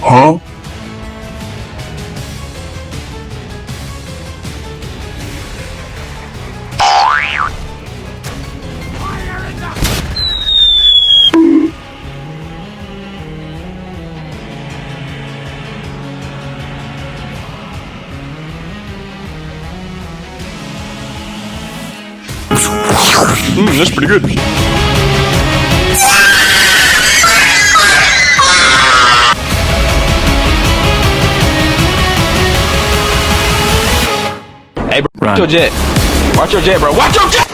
Huh? That's pretty good. Hey, bro, Run. watch your jet. Watch your jet, bro. Watch your jet!